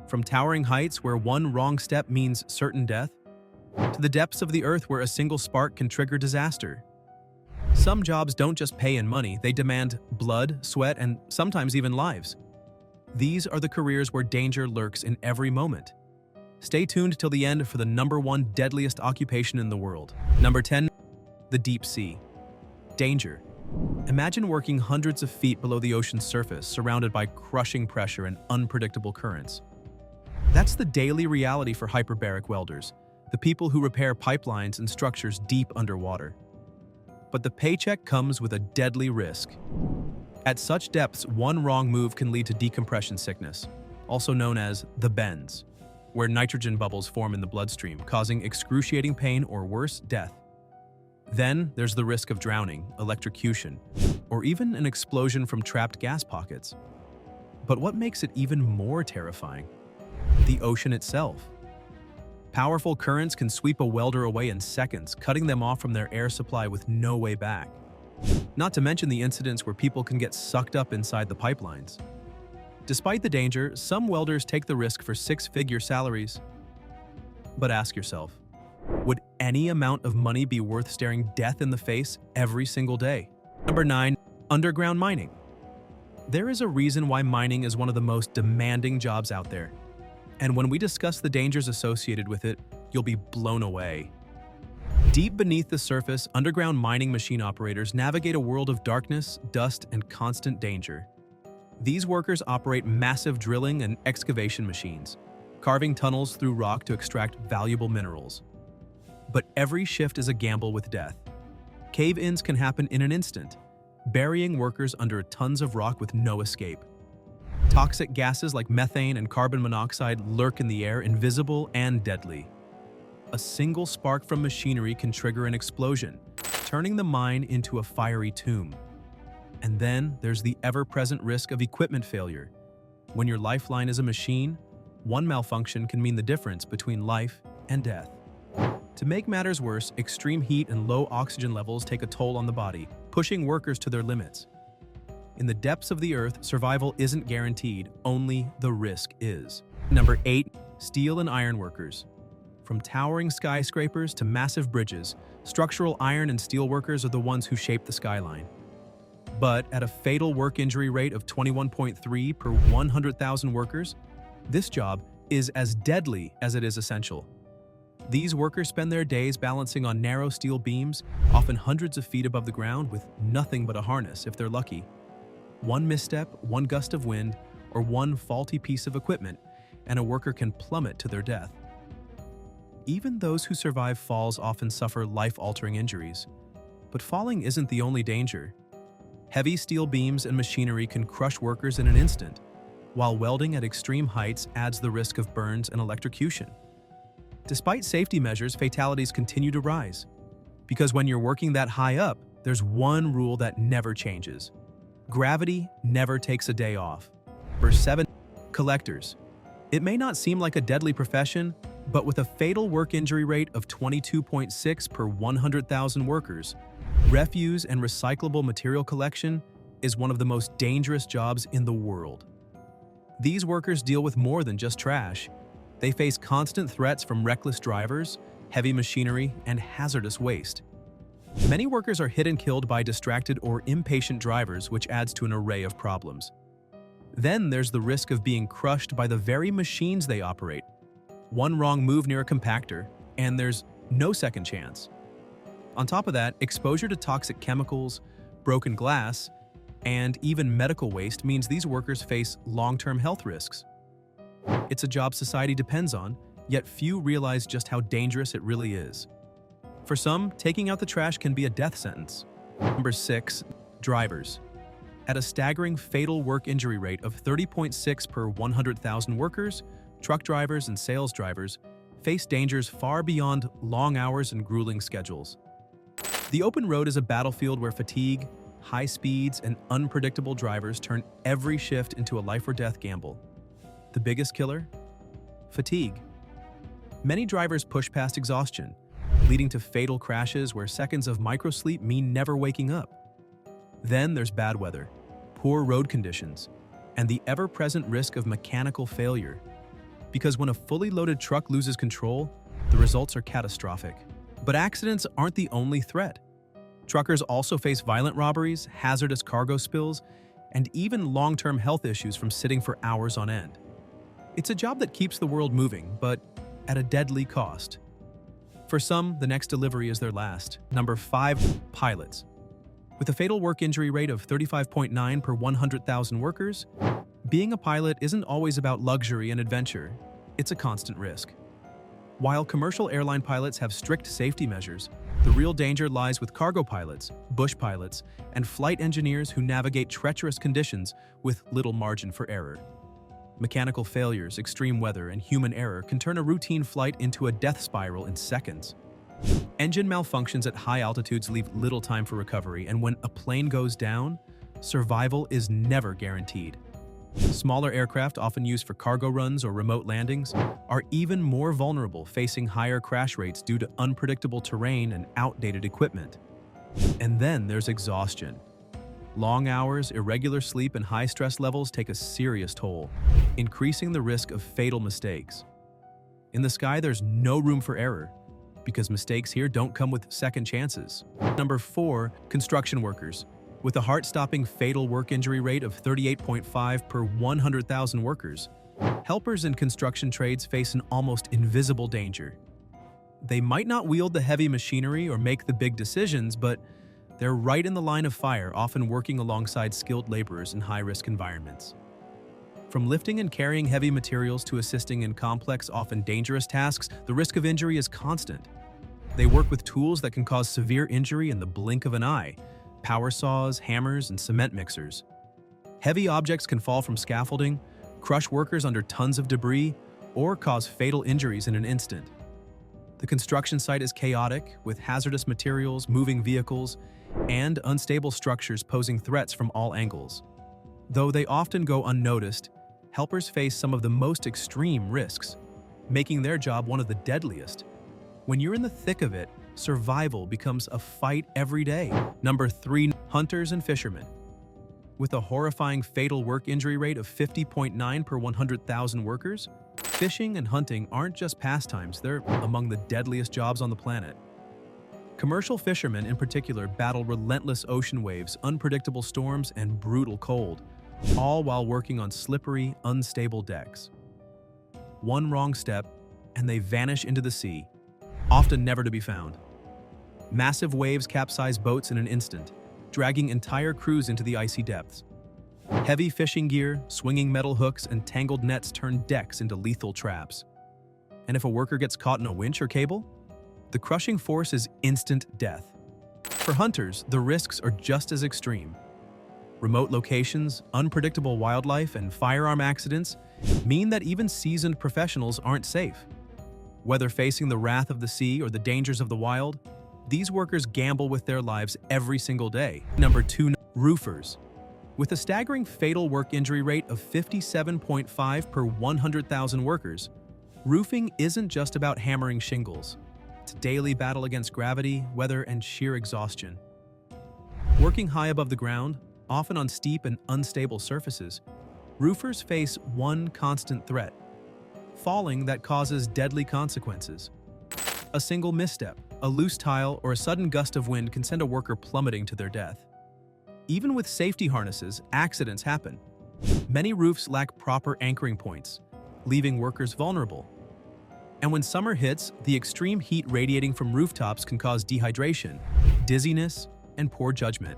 From towering heights where one wrong step means certain death, to the depths of the earth where a single spark can trigger disaster. Some jobs don't just pay in money, they demand blood, sweat, and sometimes even lives. These are the careers where danger lurks in every moment. Stay tuned till the end for the #1 deadliest occupation in the world. Number 10. The deep sea. Danger. Imagine working hundreds of feet below the ocean's surface, surrounded by crushing pressure and unpredictable currents. That's the daily reality for hyperbaric welders, the people who repair pipelines and structures deep underwater. But the paycheck comes with a deadly risk. At such depths, one wrong move can lead to decompression sickness, also known as the bends, where nitrogen bubbles form in the bloodstream, causing excruciating pain or worse, death. Then there's the risk of drowning, electrocution, or even an explosion from trapped gas pockets. But what makes it even more terrifying? The ocean itself. Powerful currents can sweep a welder away in seconds, cutting them off from their air supply with no way back. Not to mention the incidents where people can get sucked up inside the pipelines. Despite the danger, some welders take the risk for six-figure salaries. But ask yourself, would any amount of money be worth staring death in the face every single day? Number 9. Underground mining. There is a reason why mining is one of the most demanding jobs out there. And when we discuss the dangers associated with it, you'll be blown away. Deep beneath the surface, underground mining machine operators navigate a world of darkness, dust, and constant danger. These workers operate massive drilling and excavation machines, carving tunnels through rock to extract valuable minerals. But every shift is a gamble with death. Cave-ins can happen in an instant, burying workers under tons of rock with no escape. Toxic gases like methane and carbon monoxide lurk in the air, invisible and deadly. A single spark from machinery can trigger an explosion, turning the mine into a fiery tomb. And then there's the ever-present risk of equipment failure. When your lifeline is a machine, one malfunction can mean the difference between life and death. To make matters worse, extreme heat and low oxygen levels take a toll on the body, pushing workers to their limits. In the depths of the earth, survival isn't guaranteed, only the risk is. Number 8. Steel and iron workers. From towering skyscrapers to massive bridges, structural iron and steel workers are the ones who shape the skyline. But at a fatal work injury rate of 21.3 per 100,000 workers, this job is as deadly as it is essential. These workers spend their days balancing on narrow steel beams, often hundreds of feet above the ground, with nothing but a harness if they're lucky. One misstep, one gust of wind, or one faulty piece of equipment, and a worker can plummet to their death. Even those who survive falls often suffer life-altering injuries. But falling isn't the only danger. Heavy steel beams and machinery can crush workers in an instant, while welding at extreme heights adds the risk of burns and electrocution. Despite safety measures, fatalities continue to rise. Because when you're working that high up, there's one rule that never changes. Gravity never takes a day off. Verse 7. Collectors. It may not seem like a deadly profession, but with a fatal work injury rate of 22.6 per 100,000 workers, refuse and recyclable material collection is one of the most dangerous jobs in the world. These workers deal with more than just trash. They face constant threats from reckless drivers, heavy machinery, and hazardous waste. Many workers are hit and killed by distracted or impatient drivers, which adds to an array of problems. Then there's the risk of being crushed by the very machines they operate. One wrong move near a compactor, and there's no second chance. On top of that, exposure to toxic chemicals, broken glass, and even medical waste means these workers face long-term health risks. It's a job society depends on, yet few realize just how dangerous it really is. For some, taking out the trash can be a death sentence. Number 6. Drivers. At a staggering fatal work injury rate of 30.6 per 100,000 workers, truck drivers and sales drivers face dangers far beyond long hours and grueling schedules. The open road is a battlefield where fatigue, high speeds, and unpredictable drivers turn every shift into a life-or-death gamble. The biggest killer? Fatigue. Many drivers push past exhaustion, leading to fatal crashes where seconds of microsleep mean never waking up. Then there's bad weather, poor road conditions, and the ever-present risk of mechanical failure. because when a fully loaded truck loses control, the results are catastrophic. But accidents aren't the only threat. Truckers also face violent robberies, hazardous cargo spills, and even long-term health issues from sitting for hours on end. It's a job that keeps the world moving, but at a deadly cost. For some, the next delivery is their last. Number 5, pilots. With a fatal work injury rate of 35.9 per 100,000 workers, being a pilot isn't always about luxury and adventure. It's a constant risk. While commercial airline pilots have strict safety measures, the real danger lies with cargo pilots, bush pilots, and flight engineers who navigate treacherous conditions with little margin for error. Mechanical failures, extreme weather, and human error can turn a routine flight into a death spiral in seconds. Engine malfunctions at high altitudes leave little time for recovery, and when a plane goes down, survival is never guaranteed. Smaller aircraft, often used for cargo runs or remote landings, are even more vulnerable, facing higher crash rates due to unpredictable terrain and outdated equipment. And then there's exhaustion. Long hours, irregular sleep, and high stress levels take a serious toll, increasing the risk of fatal mistakes. In the sky, there's no room for error, because mistakes here don't come with second chances. Number 4, construction workers. With a heart-stopping fatal work injury rate of 38.5 per 100,000 workers, helpers in construction trades face an almost invisible danger. They might not wield the heavy machinery or make the big decisions, but they're right in the line of fire, often working alongside skilled laborers in high-risk environments. From lifting and carrying heavy materials to assisting in complex, often dangerous tasks, the risk of injury is constant. They work with tools that can cause severe injury in the blink of an eye: power saws, hammers, and cement mixers. Heavy objects can fall from scaffolding, crush workers under tons of debris, or cause fatal injuries in an instant. The construction site is chaotic, with hazardous materials, moving vehicles, and unstable structures posing threats from all angles. Though they often go unnoticed, helpers face some of the most extreme risks, making their job one of the deadliest. When you're in the thick of it, survival becomes a fight every day. Number 3, hunters and fishermen. With a horrifying fatal work injury rate of 50.9 per 100,000 workers, fishing and hunting aren't just pastimes, they're among the deadliest jobs on the planet. Commercial fishermen in particular battle relentless ocean waves, unpredictable storms, and brutal cold, all while working on slippery, unstable decks. One wrong step, and they vanish into the sea, often never to be found. Massive waves capsize boats in an instant, dragging entire crews into the icy depths. Heavy fishing gear, swinging metal hooks, and tangled nets turn decks into lethal traps. And if a worker gets caught in a winch or cable, the crushing force is instant death. For hunters, the risks are just as extreme. Remote locations, unpredictable wildlife, and firearm accidents mean that even seasoned professionals aren't safe. Whether facing the wrath of the sea or the dangers of the wild, these workers gamble with their lives every single day. Number 2, roofers. With a staggering fatal work injury rate of 57.5 per 100,000 workers, roofing isn't just about hammering shingles. It's a daily battle against gravity, weather, and sheer exhaustion. Working high above the ground, often on steep and unstable surfaces, roofers face one constant threat: falling that causes deadly consequences. A single misstep, a loose tile, or a sudden gust of wind can send a worker plummeting to their death. Even with safety harnesses, accidents happen. Many roofs lack proper anchoring points, leaving workers vulnerable. And when summer hits, the extreme heat radiating from rooftops can cause dehydration, dizziness, and poor judgment.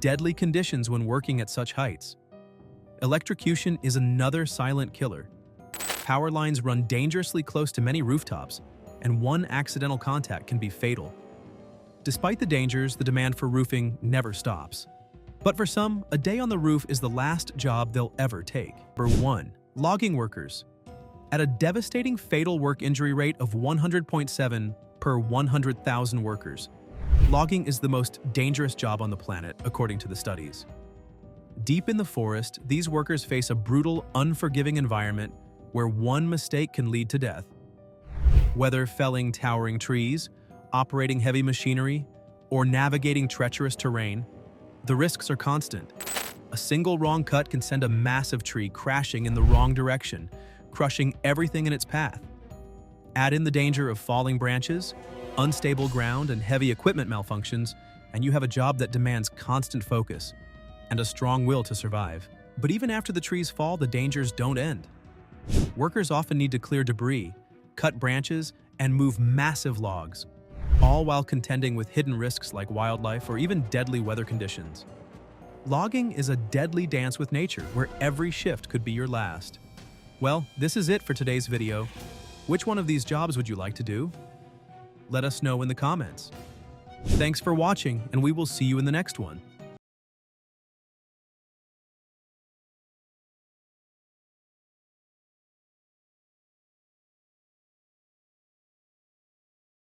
Deadly conditions when working at such heights. Electrocution is another silent killer. Power lines run dangerously close to many rooftops, and one accidental contact can be fatal. Despite the dangers, the demand for roofing never stops. But for some, a day on the roof is the last job they'll ever take. Number 1, logging workers. At a devastating fatal work injury rate of 100.7 per 100,000 workers, logging is the most dangerous job on the planet, according to the studies. Deep in the forest, these workers face a brutal, unforgiving environment where one mistake can lead to death. Whether felling towering trees, operating heavy machinery, or navigating treacherous terrain, the risks are constant. A single wrong cut can send a massive tree crashing in the wrong direction, crushing everything in its path. Add in the danger of falling branches, unstable ground, and heavy equipment malfunctions, and you have a job that demands constant focus and a strong will to survive. But even after the trees fall, the dangers don't end. Workers often need to clear debris, cut branches, and move massive logs, all while contending with hidden risks like wildlife or even deadly weather conditions. Logging is a deadly dance with nature where every shift could be your last. Well, this is it for today's video. Which one of these jobs would you like to do? Let us know in the comments. Thanks for watching, and we will see you in the next one.